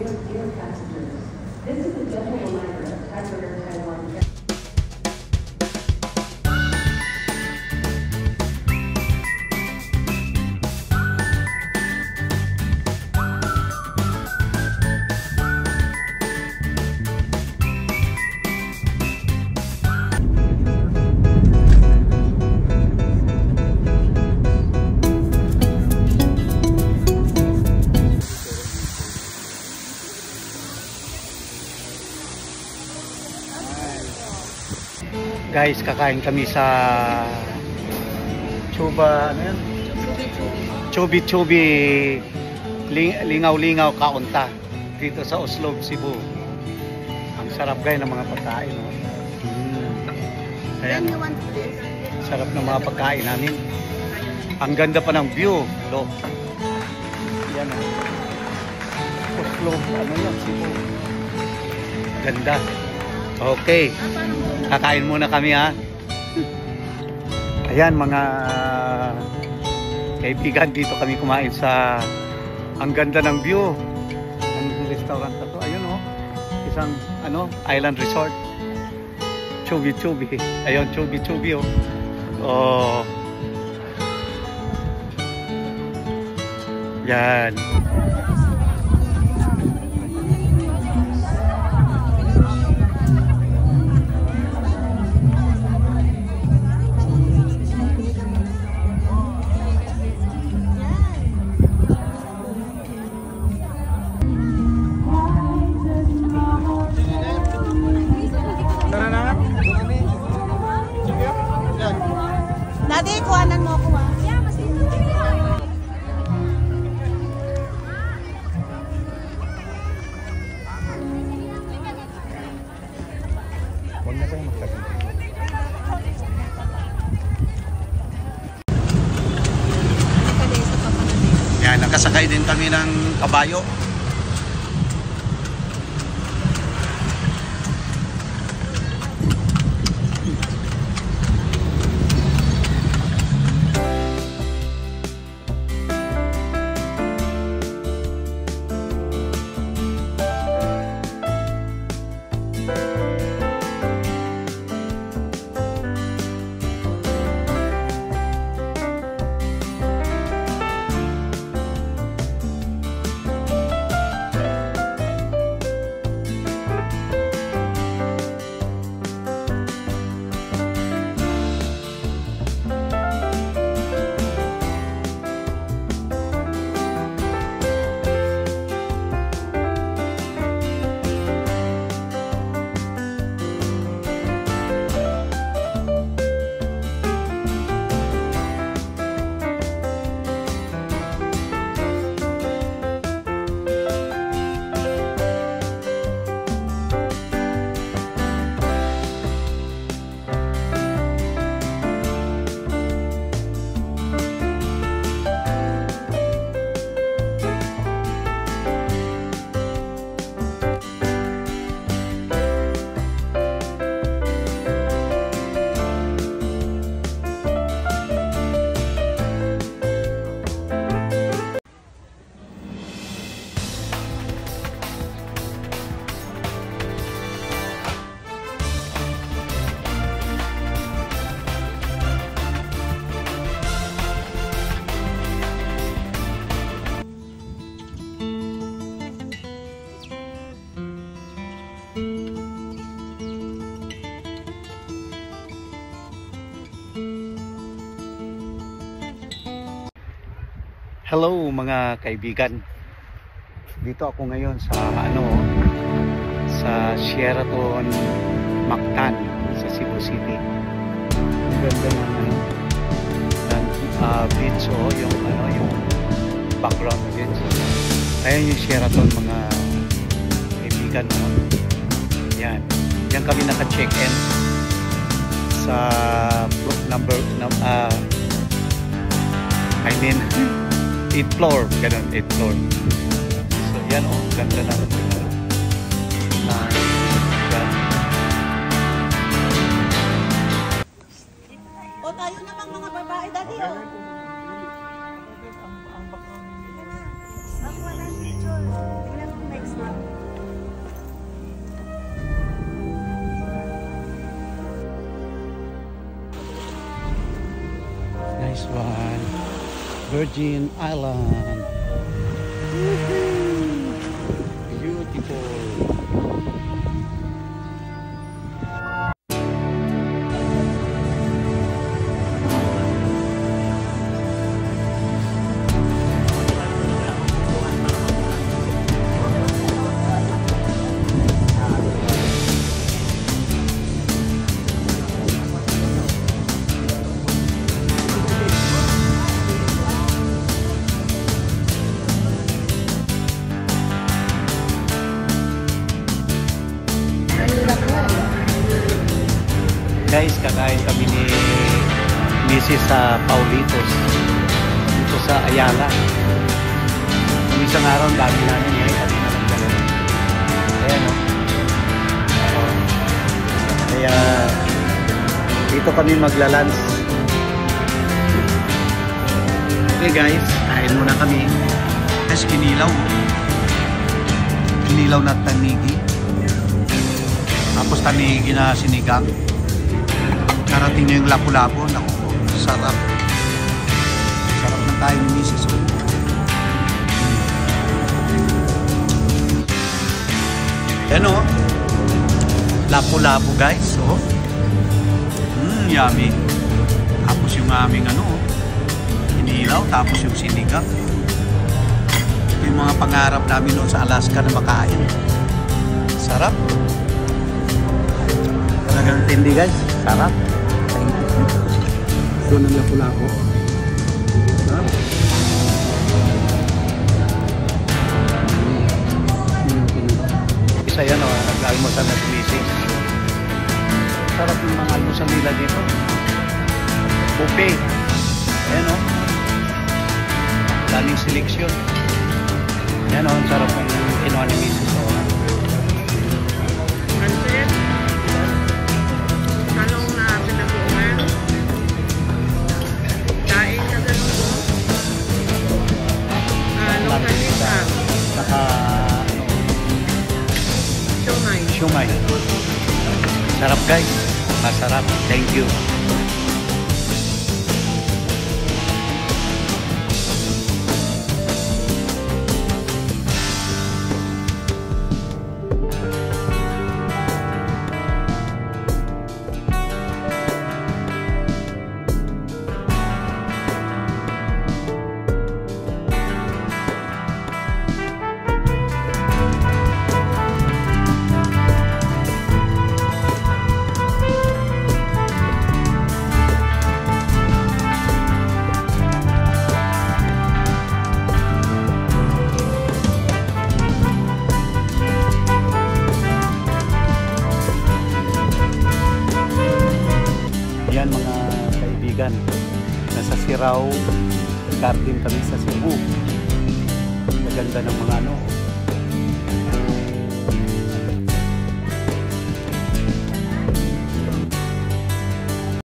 Dear passengers, this is the general reminder of Tiger Taiwan. Guys, kakain kami sa Chuba, ano yan? Chubi Lingaw-Lingaw Kaunta dito sa Oslob, Cebu. Ang sarap guys ng mga pagkain, no? Ayan. Sarap ng mga pagkain namin. Ang ganda pa ng view, look. Yan, Oslob, ano yan, Cebu. Ganda. Okay, kakain muna kami ha. Ayan mga kaibigan, dito kami kumain sa ang ganda ng view ng restaurant na to. Ayun oh, isang island resort. Chubi. Ayun, Chubi oh. Oh. Yan. Dati, kuhanan mo ako ha. Huwag na kayo magtagal. Yan, nakasakay din kami ng kabayo. Hello mga kaibigan. Dito ako ngayon sa sa Sheraton Mactan sa Cebu City. Ang ganda ng beach yung yung background beach. Ayan yung Sheraton mga kaibigan mo. Yan. Yan kami naka-check-in sa number 8th floor, ganun, 8th floor. So yan ganda na. O tayo namang mga babae dati o. Ang background nila. Ako na picture. Tingnan mo next na. This one, Virgin Island. Beautiful. Guys, kakain kami ni Mrs. sa Paulitos dito sa Ayala. Kung isang araw, dami namin ngayon. Kami na lang dalawa. Ayan, o. Kaya, dito kami maglalans. Okay guys, kain muna kami. Guys, kinilaw. Kinilaw na tanigi. Tapos tanigi na sinigang. Narating niya yung lapu-lapu. Naku, sarap. Sarap ng kain ni Mrs. Yan o. Lapu-lapu guys. So, yummy. Tapos yung aming inilaw. Tapos yung sinigang. Ito yung mga pangarap namin noon sa Alaska na makain. Sarap. Talagang tindi guys. Sarap. Ito ng lapu-lapu. Isa yan o, nag-almusal na si Mrs. Sarap yung mga almusal nila dito. Buffet. Ayan o. Daming seleksyon. Ayan o, sarap yung kinuha ni Mrs. O. Talong na pinaguan. Kain na ganun mo. Lokalita. Saka siomay. Sarap guys. Masarap. Thank you. Yan mga kaibigan, nasa Sirao Garden kami sa Cebu. Maganda ng mga